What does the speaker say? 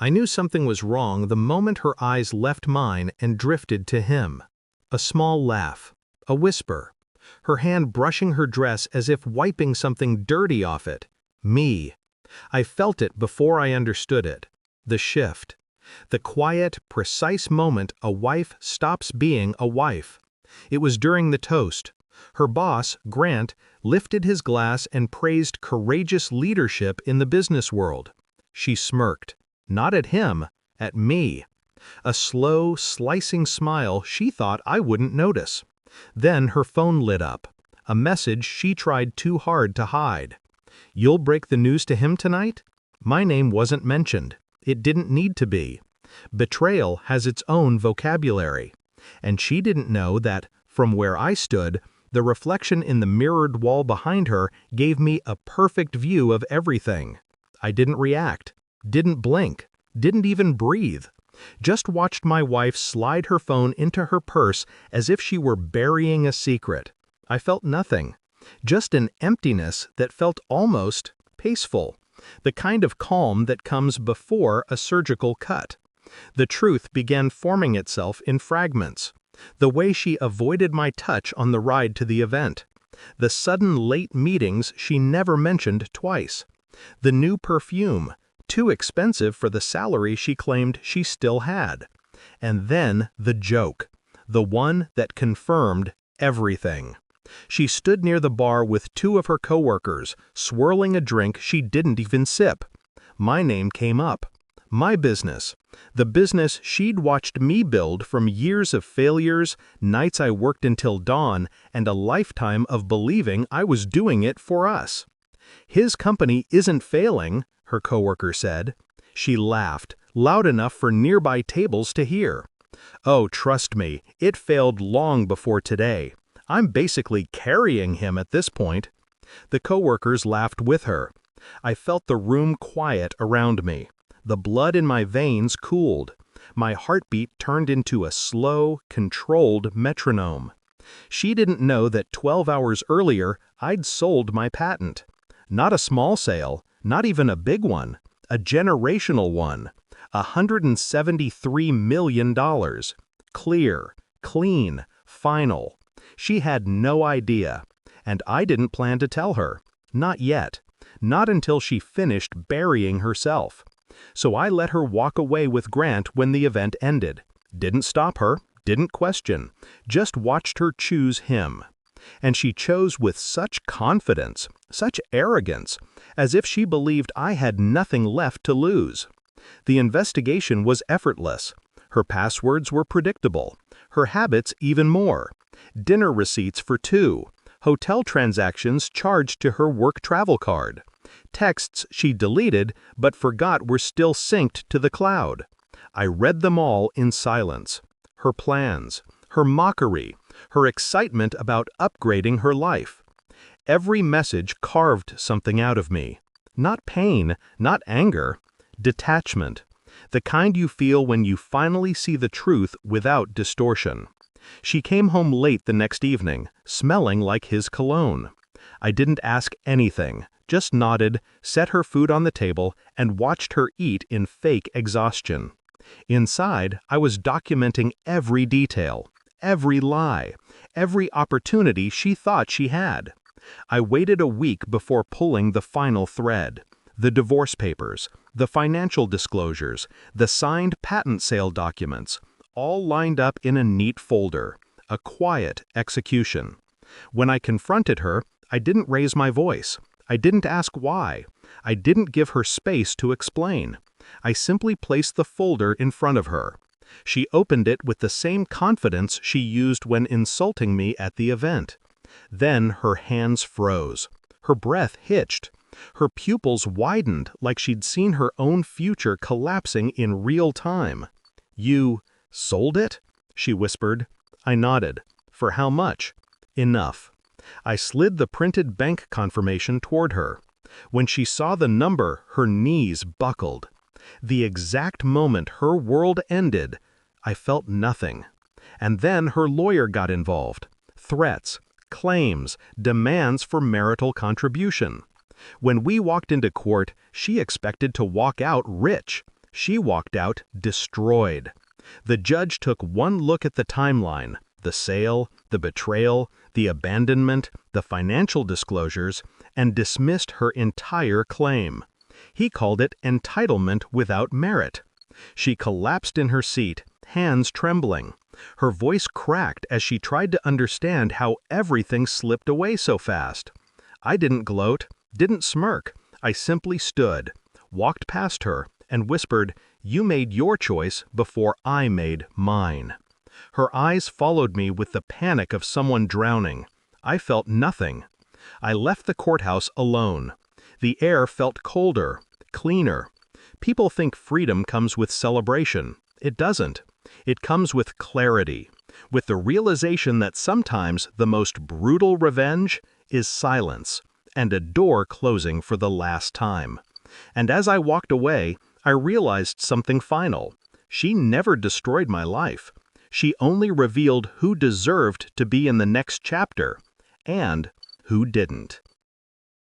I knew something was wrong the moment her eyes left mine and drifted to him. A small laugh. A whisper. Her hand brushing her dress as if wiping something dirty off it. Me. I felt it before I understood it. The shift. The quiet, precise moment a wife stops being a wife. It was during the toast. Her boss, Grant, lifted his glass and praised courageous leadership in the business world. She smirked. Not at him, at me. A slow, slicing smile she thought I wouldn't notice. Then her phone lit up. A message she tried too hard to hide. "You'll break the news to him tonight?" My name wasn't mentioned. It didn't need to be. Betrayal has its own vocabulary. And she didn't know that, from where I stood, the reflection in the mirrored wall behind her gave me a perfect view of everything. I didn't react. Didn't blink, didn't even breathe. Just watched my wife slide her phone into her purse as if she were burying a secret. I felt nothing. Just an emptiness that felt almost peaceful. The kind of calm that comes before a surgical cut. The truth began forming itself in fragments. The way she avoided my touch on the ride to the event. The sudden late meetings she never mentioned twice. The new perfume. Too expensive for the salary she claimed she still had. And then the joke. The one that confirmed everything. She stood near the bar with two of her coworkers, swirling a drink she didn't even sip. My name came up. My business. The business she'd watched me build from years of failures, nights I worked until dawn, and a lifetime of believing I was doing it for us. "His company isn't failing," her coworker said. She laughed, loud enough for nearby tables to hear. "Oh, trust me, it failed long before today. I'm basically carrying him at this point." The coworkers laughed with her. I felt the room quiet around me. The blood in my veins cooled. My heartbeat turned into a slow, controlled metronome. She didn't know that 12 hours earlier I'd sold my patent. Not a small sale, not even a big one, a generational one. $173 million. Clear, clean, final. She had no idea. And I didn't plan to tell her. Not yet. Not until she finished burying herself. So I let her walk away with Grant when the event ended. Didn't stop her, didn't question, just watched her choose him. And she chose with such confidence, such arrogance, as if she believed I had nothing left to lose. The investigation was effortless. Her passwords were predictable. Her habits even more. Dinner receipts for two. Hotel transactions charged to her work travel card. Texts she deleted but forgot were still synced to the cloud. I read them all in silence. Her plans, her mockery, her excitement about upgrading her life. Every message carved something out of me. Not pain, not anger. Detachment. The kind you feel when you finally see the truth without distortion. She came home late the next evening, smelling like his cologne. I didn't ask anything, just nodded, set her food on the table, and watched her eat in fake exhaustion. Inside, I was documenting every detail, every lie, every opportunity she thought she had. I waited a week before pulling the final thread. The divorce papers, the financial disclosures, the signed patent sale documents, all lined up in a neat folder, a quiet execution. When I confronted her, I didn't raise my voice. I didn't ask why. I didn't give her space to explain. I simply placed the folder in front of her. She opened it with the same confidence she used when insulting me at the event. Then her hands froze. Her breath hitched. Her pupils widened like she'd seen her own future collapsing in real time. "You sold it?" she whispered. I nodded. "For how much?" "Enough." I slid the printed bank confirmation toward her. When she saw the number, her knees buckled. The exact moment her world ended, I felt nothing. And then her lawyer got involved. Threats, claims, demands for marital contribution. When we walked into court, she expected to walk out rich. She walked out destroyed. The judge took one look at the timeline, the sale, the betrayal, the abandonment, the financial disclosures, and dismissed her entire claim. He called it entitlement without merit. She collapsed in her seat, hands trembling. Her voice cracked as she tried to understand how everything slipped away so fast. I didn't gloat, didn't smirk. I simply stood, walked past her, and whispered, "You made your choice before I made mine." Her eyes followed me with the panic of someone drowning. I felt nothing. I left the courthouse alone. The air felt colder, cleaner. People think freedom comes with celebration. It doesn't. It comes with clarity, with the realization that sometimes the most brutal revenge is silence, and a door closing for the last time. And as I walked away, I realized something final. She never destroyed my life. She only revealed who deserved to be in the next chapter, and who didn't.